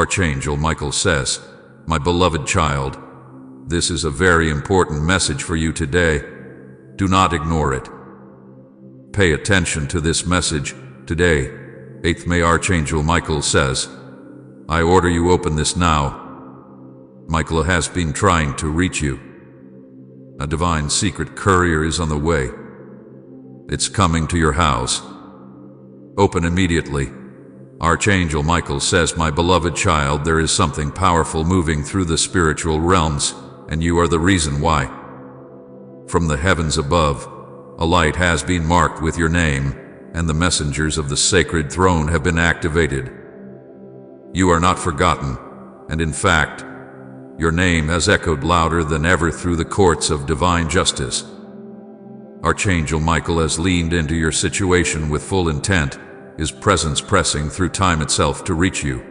Archangel Michael says, "My beloved child, this is a very important message for you today. Do not ignore it. Pay attention to this message today. 8th May Archangel Michael says, I order you open this now. Michael has been trying to reach you. A divine secret courier is on the way. It's coming to your house. Open immediately. Archangel Michael says, my beloved child, there is something powerful moving through the spiritual realms, and you are the reason why. From the heavens above, a light has been marked with your name, and the messengers of the sacred throne have been activated. You are not forgotten, and in fact, your name has echoed louder than ever through the courts of divine justice. Archangel Michael has leaned into your situation with full intent, his presence pressing through time itself to reach you.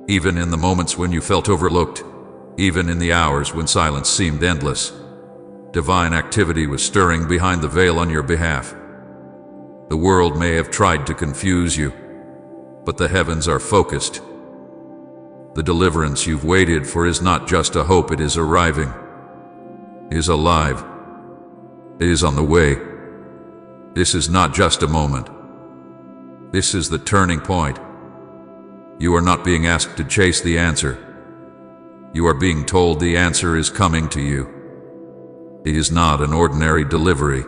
Even in the moments when you felt overlooked, even in the hours when silence seemed endless, divine activity was stirring behind the veil on your behalf. The world may have tried to confuse you, but the heavens are focused. The deliverance you've waited for is not just a hope, it is arriving. It is alive. It is on the way. This is not just a moment. This is the turning point. You are not being asked to chase the answer. You are being told the answer is coming to you. It is not an ordinary delivery.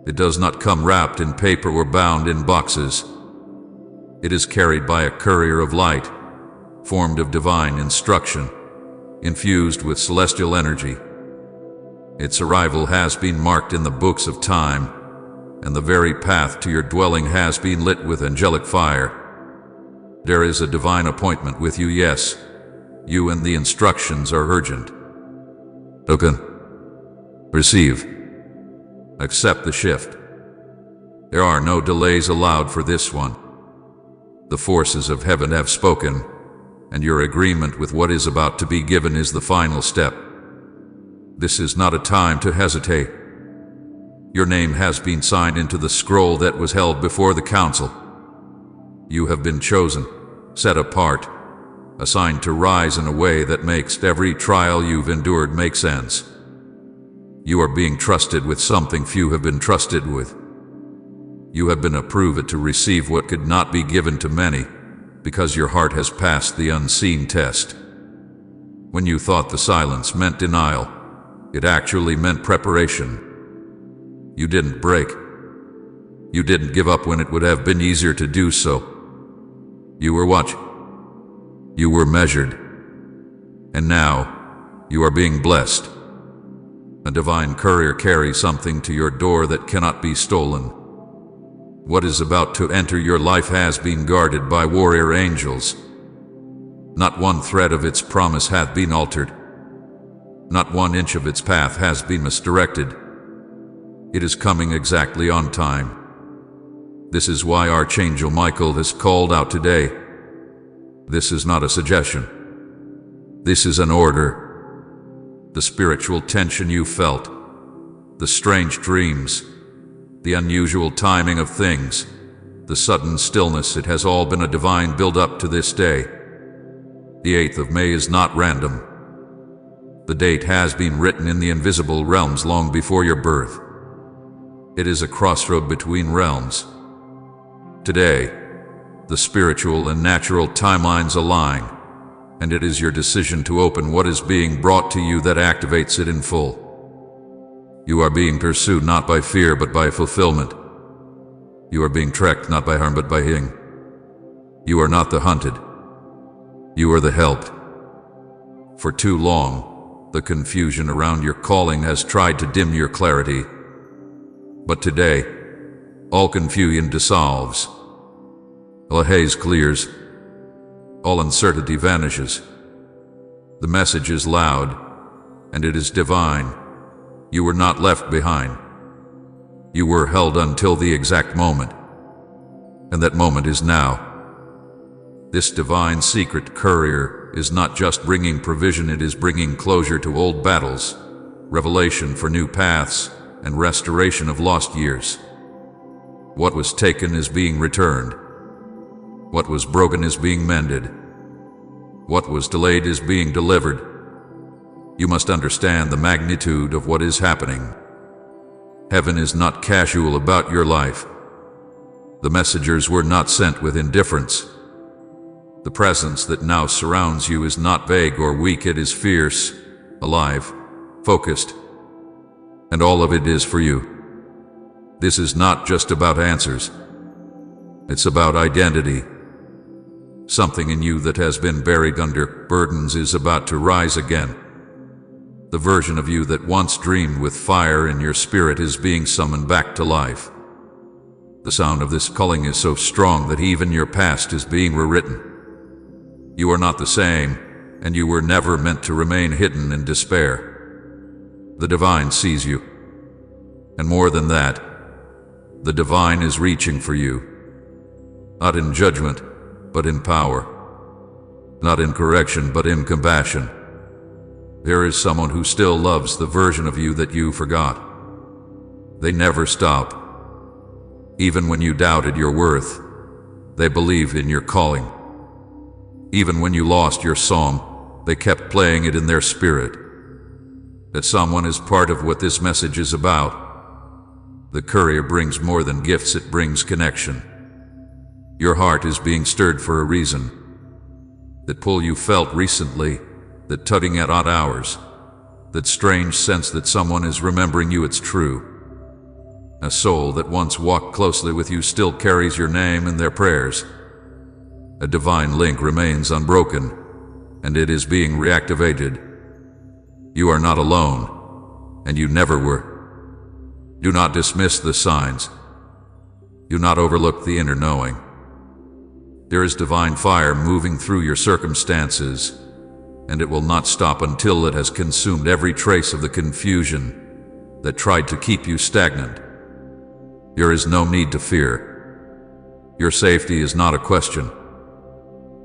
It does not come wrapped in paper or bound in boxes. It is carried by a courier of light, formed of divine instruction, infused with celestial energy. Its arrival has been marked in the books of time, and the very path to your dwelling has been lit with angelic fire. There is a divine appointment with you, yes. You and the instructions are urgent. Open. Receive. Accept the shift. There are no delays allowed for this one. The forces of heaven have spoken, and your agreement with what is about to be given is the final step. This is not a time to hesitate. Your name has been signed into the scroll that was held before the council. You have been chosen, set apart, assigned to rise in a way that makes every trial you've endured make sense. You are being trusted with something few have been trusted with. You have been approved to receive what could not be given to many, because your heart has passed the unseen test. When you thought the silence meant denial, it actually meant preparation. You didn't break. You didn't give up when it would have been easier to do so. You were watched. You were measured. And now, you are being blessed. A divine courier carries something to your door that cannot be stolen. What is about to enter your life has been guarded by warrior angels. Not one thread of its promise hath been altered. Not 1 inch of its path has been misdirected. It is coming exactly on time. This is why Archangel Michael has called out today. This is not a suggestion. This is an order. The spiritual tension you felt, the strange dreams, the unusual timing of things, the sudden stillness, it has all been a divine build-up to this day. The 8th of May is not random. The date has been written in the invisible realms long before your birth. It is a crossroad between realms. Today, the spiritual and natural timelines align, and it is your decision to open what is being brought to you that activates it in full. You are being pursued not by fear but by fulfillment. You are being tracked not by harm but by healing. You are not the hunted. You are the helped. For too long, the confusion around your calling has tried to dim your clarity. But today, all confusion dissolves. All haze clears. All uncertainty vanishes. The message is loud, and it is divine. You were not left behind. You were held until the exact moment, and that moment is now. This divine secret courier is not just bringing provision, it is bringing closure to old battles, revelation for new paths, and restoration of lost years. What was taken is being returned. What was broken is being mended. What was delayed is being delivered. You must understand the magnitude of what is happening. Heaven is not casual about your life. The messengers were not sent with indifference. The presence that now surrounds you is not vague or weak, it is fierce, alive, focused, and all of it is for you. This is not just about answers. It's about identity. Something in you that has been buried under burdens is about to rise again. The version of you that once dreamed with fire in your spirit is being summoned back to life. The sound of this calling is so strong that even your past is being rewritten. You are not the same, and you were never meant to remain hidden in despair. The divine sees you. And more than that, the divine is reaching for you. Not in judgment, but in power. Not in correction, but in compassion. There is someone who still loves the version of you that you forgot. They never stop. Even when you doubted your worth, they believed in your calling. Even when you lost your song, they kept playing it in their spirit. That someone is part of what this message is about. The courier brings more than gifts, it brings connection. Your heart is being stirred for a reason. That pull you felt recently, that tugging at odd hours, that strange sense that someone is remembering you, it's true. A soul that once walked closely with you still carries your name in their prayers. A divine link remains unbroken, and it is being reactivated. You are not alone, and you never were. Do not dismiss the signs. Do not overlook the inner knowing. There is divine fire moving through your circumstances, and it will not stop until it has consumed every trace of the confusion that tried to keep you stagnant. There is no need to fear. Your safety is not a question.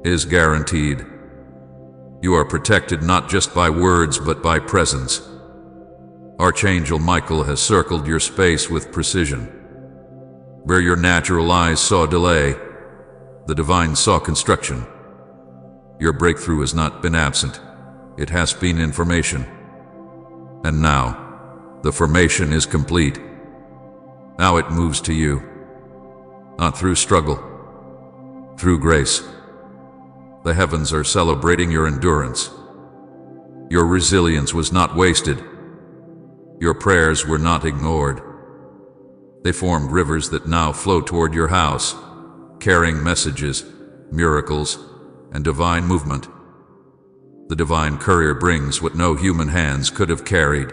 It is guaranteed. You are protected not just by words but by presence. Archangel Michael has circled your space with precision. Where your natural eyes saw delay, the divine saw construction. Your breakthrough has not been absent. It has been information. And now, the formation is complete. Now it moves to you. Not through struggle, through grace. The heavens are celebrating your endurance. Your resilience was not wasted. Your prayers were not ignored. They formed rivers that now flow toward your house, carrying messages, miracles, and divine movement. The divine courier brings what no human hands could have carried.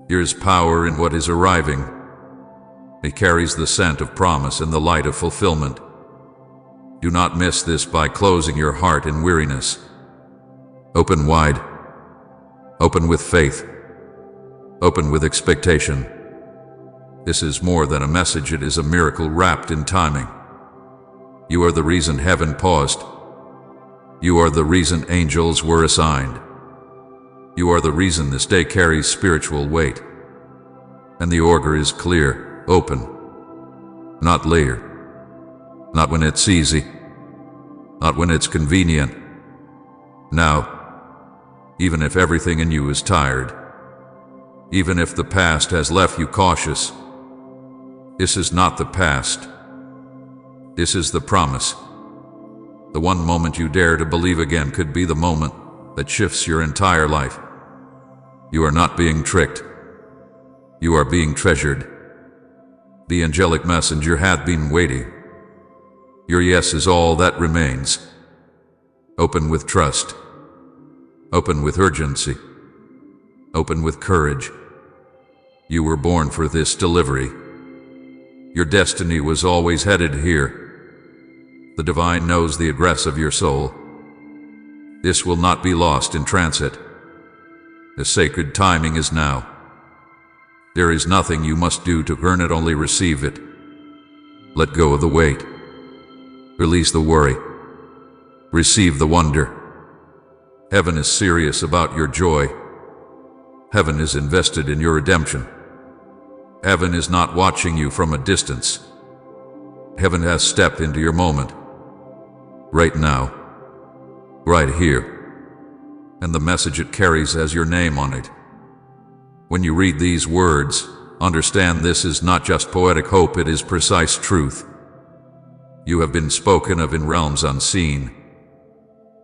There is power in what is arriving. It carries the scent of promise and the light of fulfillment. Do not miss this by closing your heart in weariness. Open wide. Open with faith. Open with expectation. This is more than a message, it is a miracle wrapped in timing. You are the reason heaven paused. You are the reason angels were assigned. You are the reason this day carries spiritual weight. And the order is clear, open. Not later. Not when it's easy. Not when it's convenient. Now, even if everything in you is tired, even if the past has left you cautious, this is not the past. This is the promise. The one moment you dare to believe again could be the moment that shifts your entire life. You are not being tricked. You are being treasured. The angelic messenger hath been waiting. Your yes is all that remains. Open with trust. Open with urgency. Open with courage. You were born for this delivery. Your destiny was always headed here. The divine knows the address of your soul. This will not be lost in transit. The sacred timing is now. There is nothing you must do to earn it, only receive it. Let go of the weight. Release the worry. Receive the wonder. Heaven is serious about your joy. Heaven is invested in your redemption. Heaven is not watching you from a distance. Heaven has stepped into your moment. Right now. right here, and the message it carries has your name on it. When you read these words, understand this is not just poetic hope, it is precise truth. You have been spoken of in realms unseen.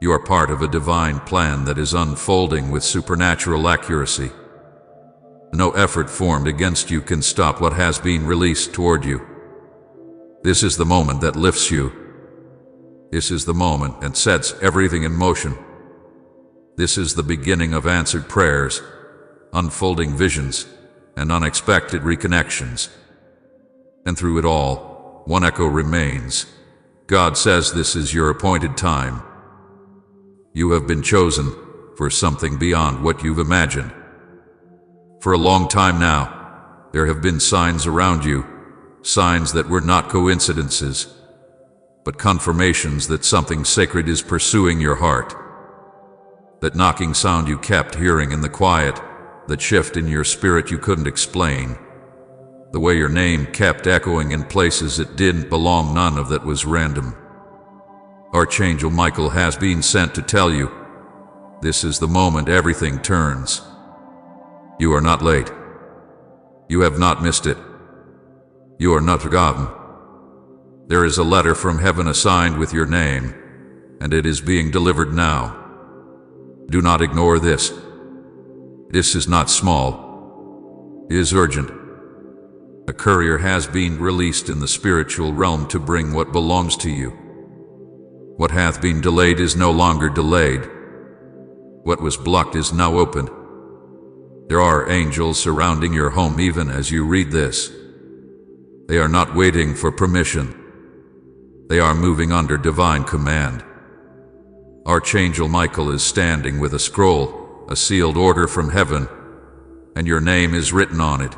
You are part of a divine plan that is unfolding with supernatural accuracy. No effort formed against you can stop what has been released toward you. This is the moment that lifts you. This is the moment that sets everything in motion. This is the beginning of answered prayers, unfolding visions, and unexpected reconnections. And through it all, one echo remains. God says this is your appointed time. You have been chosen for something beyond what you've imagined. For a long time now, there have been signs around you, signs that were not coincidences, but confirmations that something sacred is pursuing your heart. That knocking sound you kept hearing in the quiet, that shift in your spirit you couldn't explain, the way your name kept echoing in places it didn't belong, none of that was random. Archangel Michael has been sent to tell you, this is the moment everything turns. You are not late. You have not missed it. You are not forgotten. There is a letter from heaven assigned with your name, and it is being delivered now. Do not ignore this. This is not small. It is urgent. A courier has been released in the spiritual realm to bring what belongs to you. What hath been delayed is no longer delayed. What was blocked is now opened. There are angels surrounding your home even as you read this. They are not waiting for permission. They are moving under divine command. Archangel Michael is standing with a scroll, a sealed order from heaven, and your name is written on it.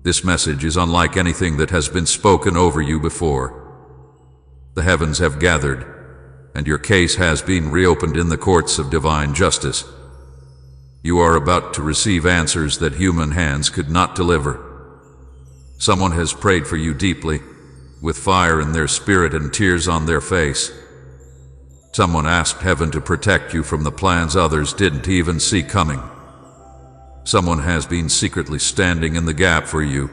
This message is unlike anything that has been spoken over you before. The heavens have gathered, and your case has been reopened in the courts of divine justice. You are about to receive answers that human hands could not deliver. Someone has prayed for you deeply, with fire in their spirit and tears on their face. Someone asked heaven to protect you from the plans others didn't even see coming. Someone has been secretly standing in the gap for you,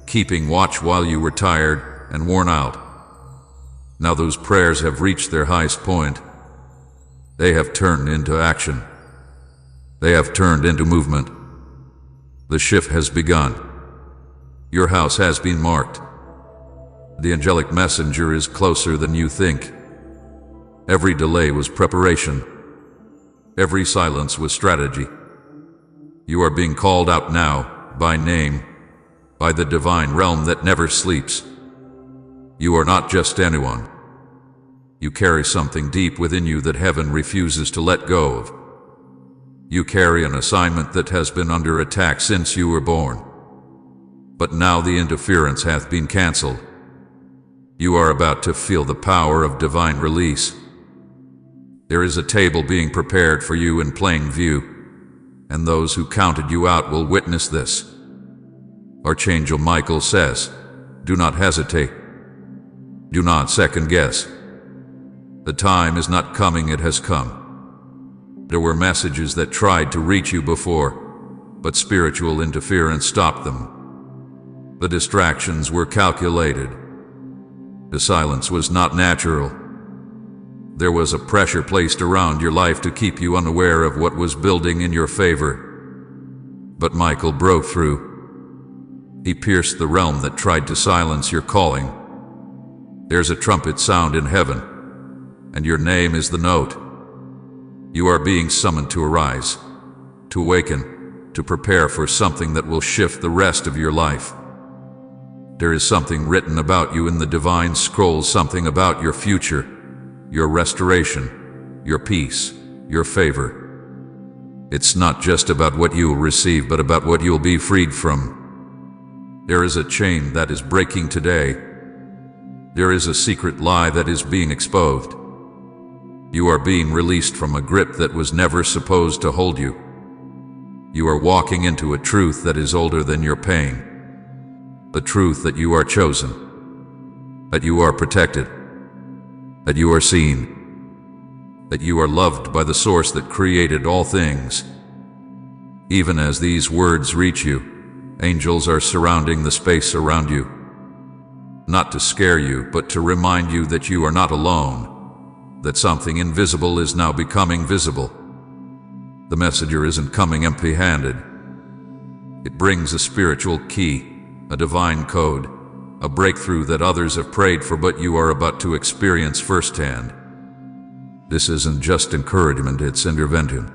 keeping watch while you were tired and worn out. Now those prayers have reached their highest point. They have turned into action. They have turned into movement. The shift has begun. Your house has been marked. The angelic messenger is closer than you think. Every delay was preparation. Every silence was strategy. You are being called out now, by name, by the divine realm that never sleeps. You are not just anyone. You carry something deep within you that heaven refuses to let go of. You carry an assignment that has been under attack since you were born. But now the interference hath been cancelled. You are about to feel the power of divine release. There is a table being prepared for you in plain view, and those who counted you out will witness this. Archangel Michael says, do not hesitate. Do not second guess. The time is not coming, it has come. There were messages that tried to reach you before, but spiritual interference stopped them. The distractions were calculated. The silence was not natural. There was a pressure placed around your life to keep you unaware of what was building in your favor. But Michael broke through. He pierced the realm that tried to silence your calling. There's a trumpet sound in heaven, and your name is the note. You are being summoned to arise, to awaken, to prepare for something that will shift the rest of your life. There is something written about you in the divine scrolls, something about your future, your restoration, your peace, your favor. It's not just about what you will receive, but about what you'll be freed from. There is a chain that is breaking today. There is a secret lie that is being exposed. You are being released from a grip that was never supposed to hold you. You are walking into a truth that is older than your pain. The truth that you are chosen, that you are protected, that you are seen. that you are loved by the source that created all things. Even as these words reach you, angels are surrounding the space around you. Not to scare you, but to remind you that you are not alone, that something invisible is now becoming visible. The messenger isn't coming empty-handed. It brings a spiritual key, a divine code, a breakthrough that others have prayed for but you are about to experience firsthand. This isn't just encouragement, it's intervention.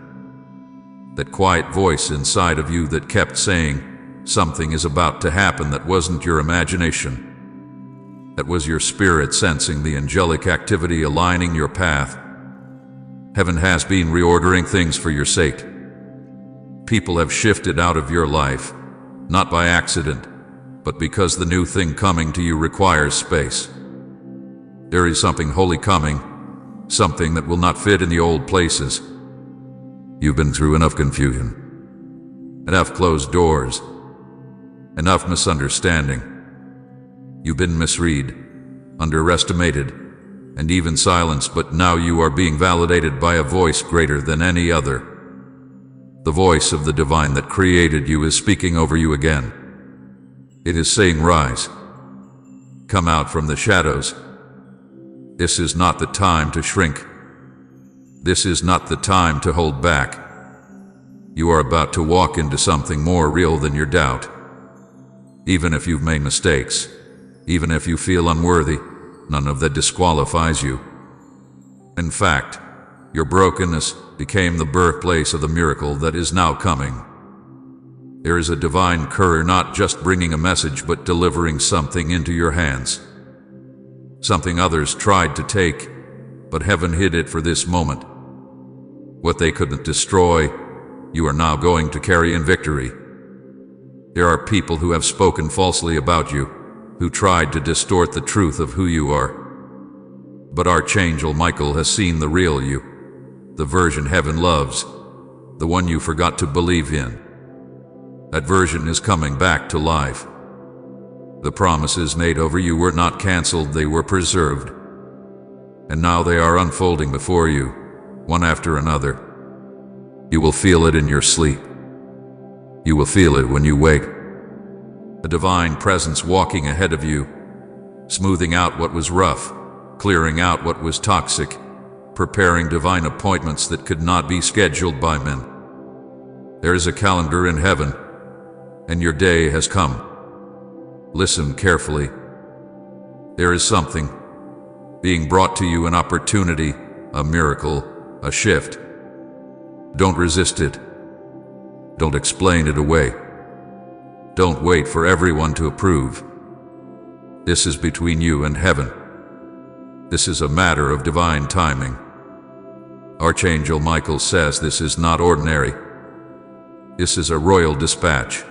That quiet voice inside of you that kept saying, something is about to happen, that wasn't your imagination. That was your spirit sensing the angelic activity aligning your path. Heaven has been reordering things for your sake. People have shifted out of your life, not by accident, but because the new thing coming to you requires space. There is something holy coming, something that will not fit in the old places. You've been through enough confusion, enough closed doors, enough misunderstanding. You've been misread, underestimated, and even silenced, but now you are being validated by a voice greater than any other. The voice of the divine that created you is speaking over you again. It is saying, rise. Come out from the shadows. This is not the time to shrink. This is not the time to hold back. You are about to walk into something more real than your doubt. Even if you've made mistakes, even if you feel unworthy, none of that disqualifies you. In fact, your brokenness became the birthplace of the miracle that is now coming. There is a divine courier not just bringing a message but delivering something into your hands. Something others tried to take, but heaven hid it for this moment. What they couldn't destroy, you are now going to carry in victory. There are people who have spoken falsely about you, who tried to distort the truth of who you are. But Archangel Michael has seen the real you, the version heaven loves, the one you forgot to believe in. That version is coming back to life. The promises made over you were not canceled, they were preserved. And now they are unfolding before you, one after another. You will feel it in your sleep. You will feel it when you wake. A divine presence walking ahead of you, smoothing out what was rough, clearing out what was toxic, preparing divine appointments that could not be scheduled by men. There is a calendar in heaven, and your day has come. Listen carefully. There is something being brought to you, an opportunity, a miracle, a shift. Don't resist it. Don't explain it away. Don't wait for everyone to approve. This is between you and heaven. This is a matter of divine timing. Archangel Michael says this is not ordinary. This is a royal dispatch.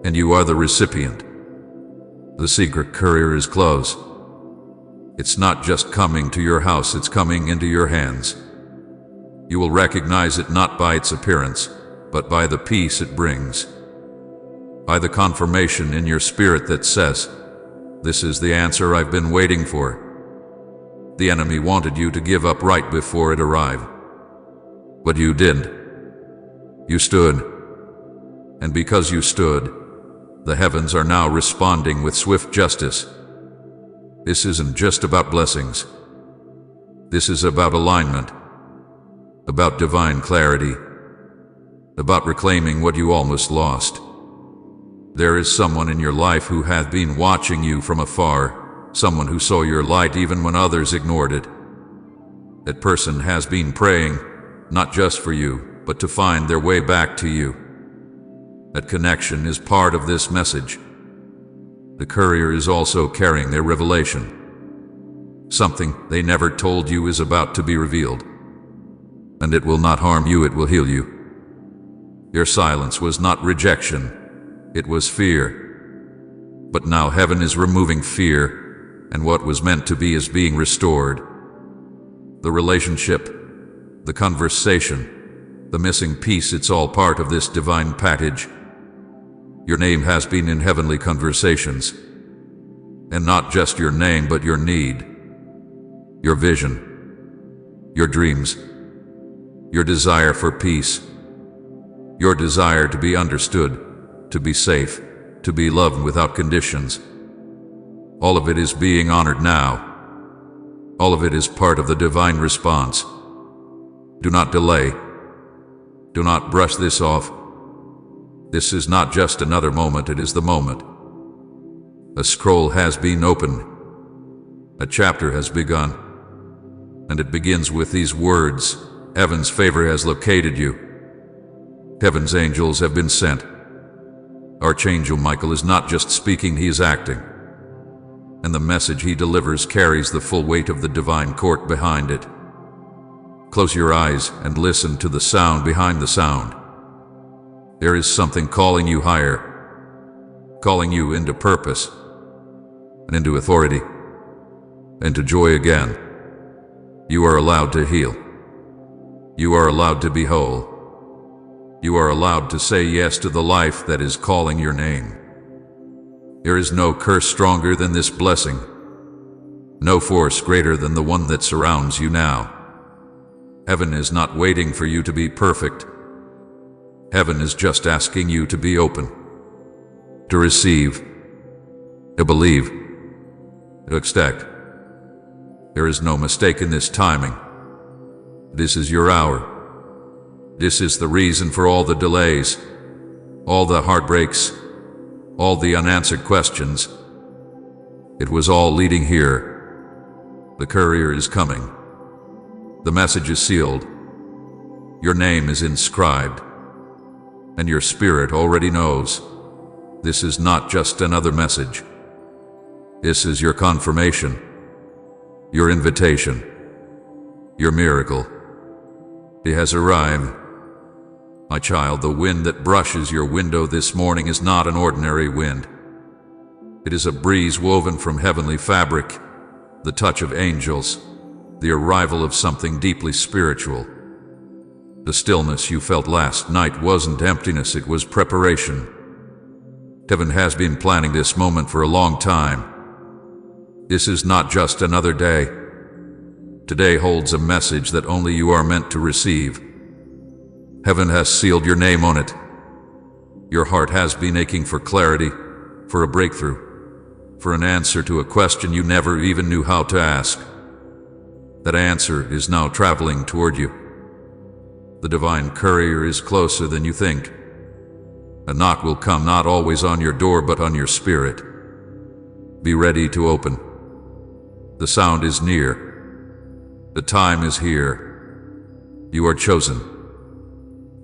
And you are the recipient. The secret courier is close. It's not just coming to your house, it's coming into your hands. You will recognize it not by its appearance, but by the peace it brings. By the confirmation in your spirit that says, this is the answer I've been waiting for. The enemy wanted you to give up right before it arrived. But you didn't. You stood. And because you stood, the heavens are now responding with swift justice. This isn't just about blessings. This is about alignment, about divine clarity, about reclaiming what you almost lost. There is someone in your life who has been watching you from afar, someone who saw your light even when others ignored it. That person has been praying, not just for you, but to find their way back to you. That connection is part of this message. The courier is also carrying their revelation. Something they never told you is about to be revealed. And it will not harm you, it will heal you. Your silence was not rejection. It was fear. But now heaven is removing fear, and what was meant to be is being restored. The relationship, the conversation, the missing piece, it's all part of this divine package. Your name has been in heavenly conversations. And not just your name, but your need, your vision, your dreams, your desire for peace, your desire to be understood, to be safe, to be loved without conditions. All of it is being honored now. All of it is part of the divine response. Do not delay. Do not brush this off. This is not just another moment, it is the moment. A scroll has been opened. A chapter has begun. And it begins with these words: Heaven's favor has located you. Heaven's angels have been sent. Archangel Michael is not just speaking, he is acting. And the message he delivers carries the full weight of the divine court behind it. Close your eyes and listen to the sound behind the sound. There is something calling you higher, calling you into purpose, and into authority, into joy again. You are allowed to heal. You are allowed to be whole. You are allowed to say yes to the life that is calling your name. There is no curse stronger than this blessing, no force greater than the one that surrounds you now. Heaven is not waiting for you to be perfect. Heaven is just asking you to be open, to receive, to believe, to expect. There is no mistake in this timing. This is your hour. This is the reason for all the delays, all the heartbreaks, all the unanswered questions. It was all leading here. The courier is coming. The message is sealed. Your name is inscribed. And your spirit already knows. This is not just another message. This is your confirmation, your invitation, your miracle. It has arrived. My child, the wind that brushes your window this morning is not an ordinary wind. It is a breeze woven from heavenly fabric, the touch of angels, the arrival of something deeply spiritual. The stillness you felt last night wasn't emptiness, it was preparation. Heaven has been planning this moment for a long time. This is not just another day. Today holds a message that only you are meant to receive. Heaven has sealed your name on it. Your heart has been aching for clarity, for a breakthrough, for an answer to a question you never even knew how to ask. That answer is now traveling toward you. The divine courier is closer than you think. A knock will come not always on your door but on your spirit. Be ready to open. The sound is near. The time is here. You are chosen.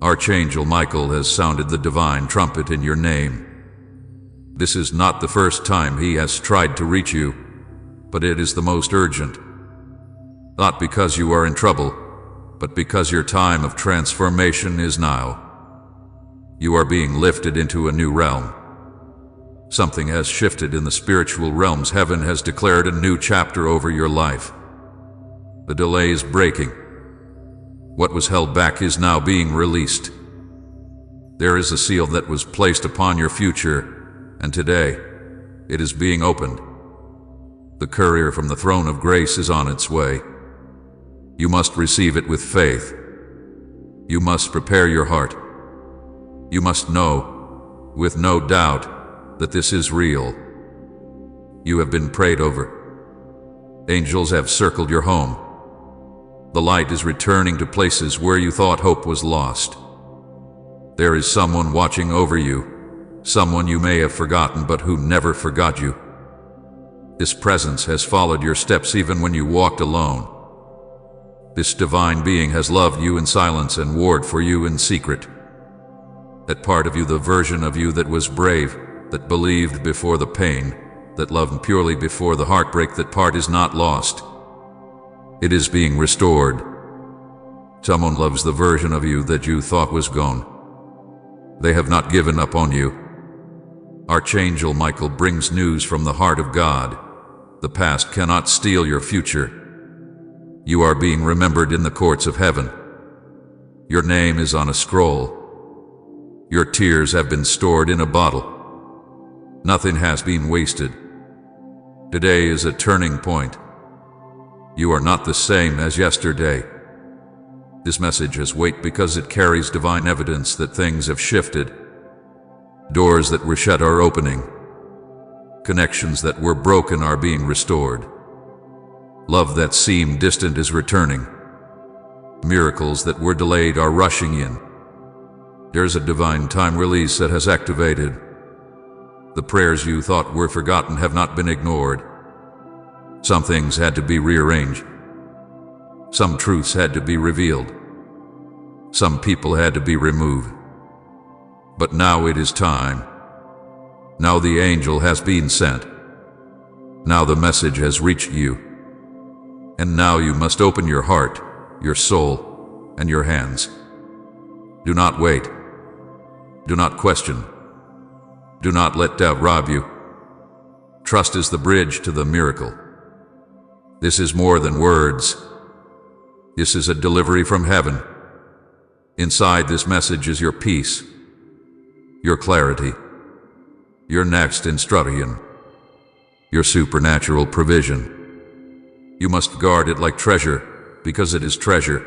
Archangel Michael has sounded the divine trumpet in your name. This is not the first time he has tried to reach you, but it is the most urgent. Not because you are in trouble, but because your time of transformation is now. You are being lifted into a new realm. Something has shifted in the spiritual realms. Heaven has declared a new chapter over your life. The delay is breaking. What was held back is now being released. There is a seal that was placed upon your future, and today it is being opened. The courier from the throne of grace is on its way. You must receive it with faith. You must prepare your heart. You must know, with no doubt, that this is real. You have been prayed over. Angels have circled your home. The light is returning to places where you thought hope was lost. There is someone watching over you, someone you may have forgotten but who never forgot you. This presence has followed your steps even when you walked alone. This divine being has loved you in silence and warred for you in secret. That part of you, the version of you that was brave, that believed before the pain, that loved purely before the heartbreak, that part is not lost. It is being restored. Someone loves the version of you that you thought was gone. They have not given up on you. Archangel Michael brings news from the heart of God. The past cannot steal your future. You are being remembered in the courts of heaven. Your name is on a scroll. Your tears have been stored in a bottle. Nothing has been wasted. Today is a turning point. You are not the same as yesterday. This message has weight because it carries divine evidence that things have shifted. Doors that were shut are opening. Connections that were broken are being restored. Love that seemed distant is returning. Miracles that were delayed are rushing in. There's a divine time release that has activated. The prayers you thought were forgotten have not been ignored. Some things had to be rearranged. Some truths had to be revealed. Some people had to be removed. But now it is time. Now the angel has been sent. Now the message has reached you. And now you must open your heart, your soul, and your hands. Do not wait. Do not question. Do not let doubt rob you. Trust is the bridge to the miracle. This is more than words. This is a delivery from heaven. Inside this message is your peace, your clarity, your next instruction, your supernatural provision. You must guard it like treasure, because it is treasure.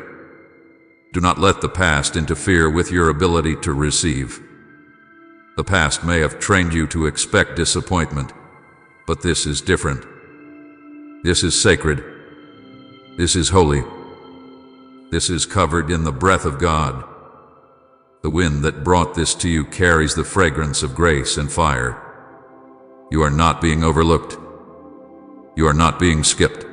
Do not let the past interfere with your ability to receive. The past may have trained you to expect disappointment, but this is different. This is sacred. This is holy. This is covered in the breath of God. The wind that brought this to you carries the fragrance of grace and fire. You are not being overlooked. You are not being skipped.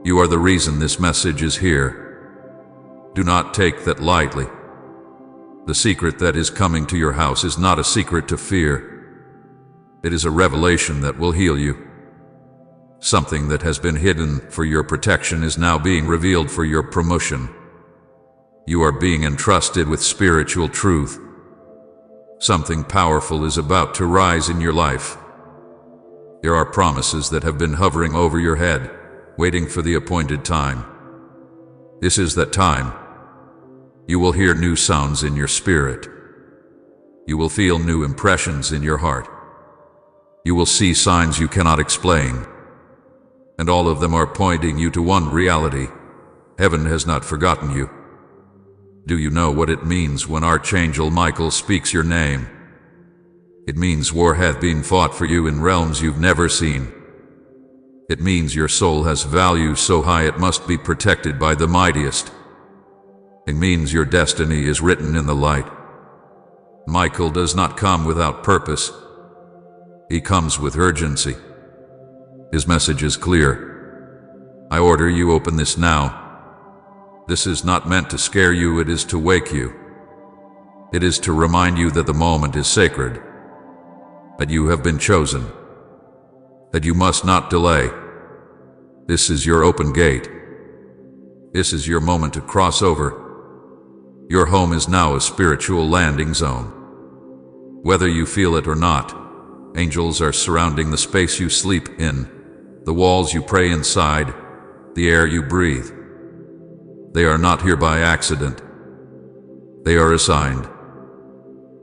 You are the reason this message is here. Do not take that lightly. The secret that is coming to your house is not a secret to fear. It is a revelation that will heal you. Something that has been hidden for your protection is now being revealed for your promotion. You are being entrusted with spiritual truth. Something powerful is about to rise in your life. There are promises that have been hovering over your head, waiting for the appointed time. This is that time. You will hear new sounds in your spirit. You will feel new impressions in your heart. You will see signs you cannot explain. And all of them are pointing you to one reality. Heaven has not forgotten you. Do you know what it means when Archangel Michael speaks your name? It means war hath been fought for you in realms you've never seen. It means your soul has value so high it must be protected by the mightiest. It means your destiny is written in the light. Michael does not come without purpose. He comes with urgency. His message is clear. I order you open this now. This is not meant to scare you, it is to wake you. It is to remind you that the moment is sacred, that you have been chosen, that you must not delay. This is your open gate. This is your moment to cross over. Your home is now a spiritual landing zone. Whether you feel it or not, angels are surrounding the space you sleep in, the walls you pray inside, the air you breathe. They are not here by accident. They are assigned.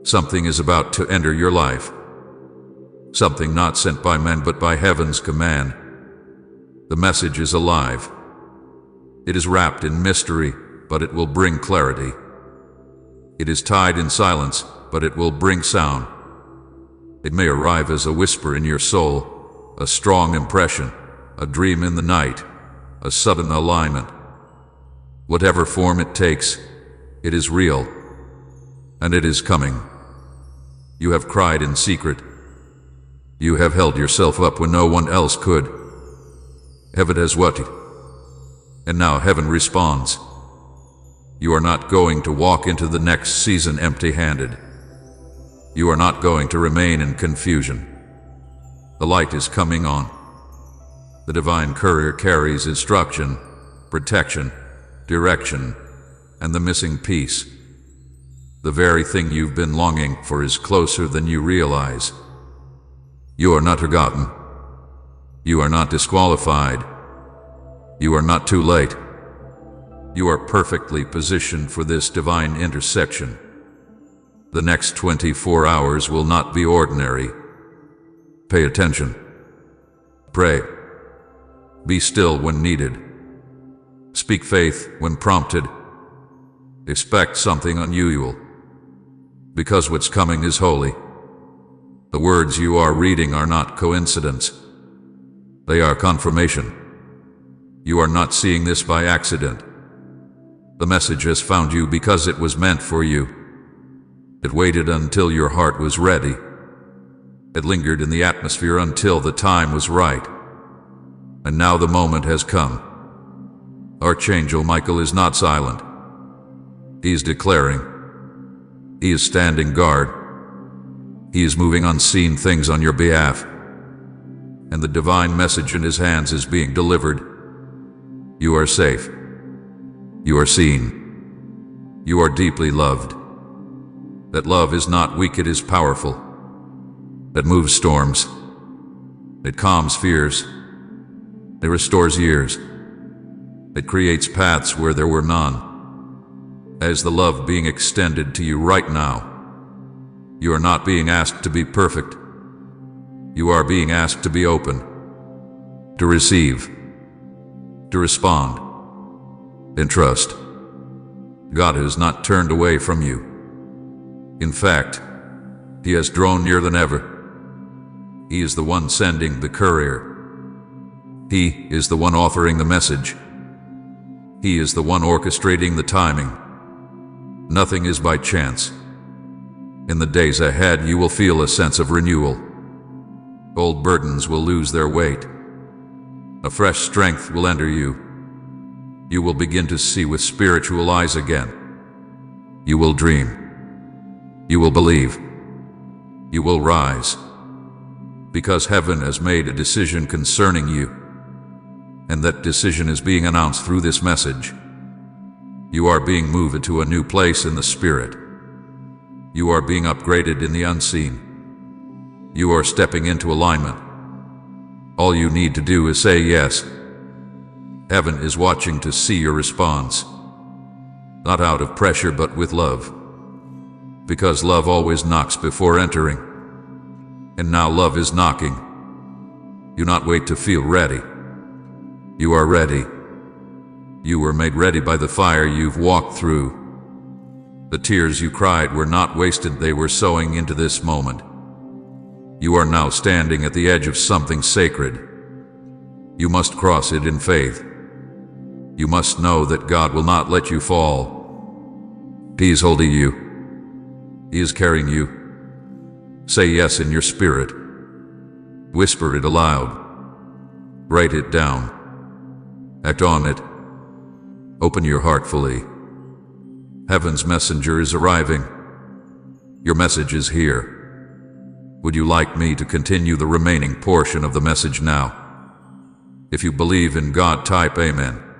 Something is about to enter your life. Something not sent by men but by heaven's command. The message is alive. It is wrapped in mystery, but it will bring clarity. It is tied in silence, but it will bring sound. It may arrive as a whisper in your soul, a strong impression, a dream in the night, a sudden alignment. Whatever form it takes, it is real, and it is coming. You have cried in secret. You have held yourself up when no one else could. Heaven has waited, and now heaven responds. You are not going to walk into the next season empty-handed. You are not going to remain in confusion. The light is coming on. The divine courier carries instruction, protection, direction, and the missing piece. The very thing you've been longing for is closer than you realize. You are not forgotten. You are not disqualified. You are not too late. You are perfectly positioned for this divine intersection. The next 24 hours will not be ordinary. Pay attention. Pray. Be still when needed. Speak faith when prompted. Expect something unusual, because what's coming is holy. The words you are reading are not coincidence. They are confirmation. You are not seeing this by accident. The message has found you because it was meant for you. It waited until your heart was ready. It lingered in the atmosphere until the time was right. And now the moment has come. Archangel Michael is not silent. He is declaring. He is standing guard. He is moving unseen things on your behalf. And the divine message in his hands is being delivered. You are safe. You are seen. You are deeply loved. That love is not weak, it is powerful. That moves storms. It calms fears. It restores years. It creates paths where there were none. As the love being extended to you right now, you are not being asked to be perfect. You are being asked to be open, to receive, to respond, and trust. God has not turned away from you. In fact, He has drawn near than ever. He is the one sending the courier. He is the one offering the message. He is the one orchestrating the timing. Nothing is by chance. In the days ahead, you will feel a sense of renewal. Old burdens will lose their weight. A fresh strength will enter you. You will begin to see with spiritual eyes again. You will dream. You will believe. You will rise. Because heaven has made a decision concerning you. And that decision is being announced through this message. You are being moved to a new place in the spirit. You are being upgraded in the unseen. You are stepping into alignment. All you need to do is say yes. Heaven is watching to see your response. Not out of pressure, but with love. Because love always knocks before entering. And now love is knocking. Do not wait to feel ready. You are ready. You were made ready by the fire you've walked through. The tears you cried were not wasted, they were sowing into this moment. You are now standing at the edge of something sacred. You must cross it in faith. You must know that God will not let you fall. He is holding you. He is carrying you. Say yes in your spirit. Whisper it aloud. Write it down. Act on it. Open your heart fully. Heaven's messenger is arriving. Your message is here. Would you like me to continue the remaining portion of the message now? If you believe in God, type Amen.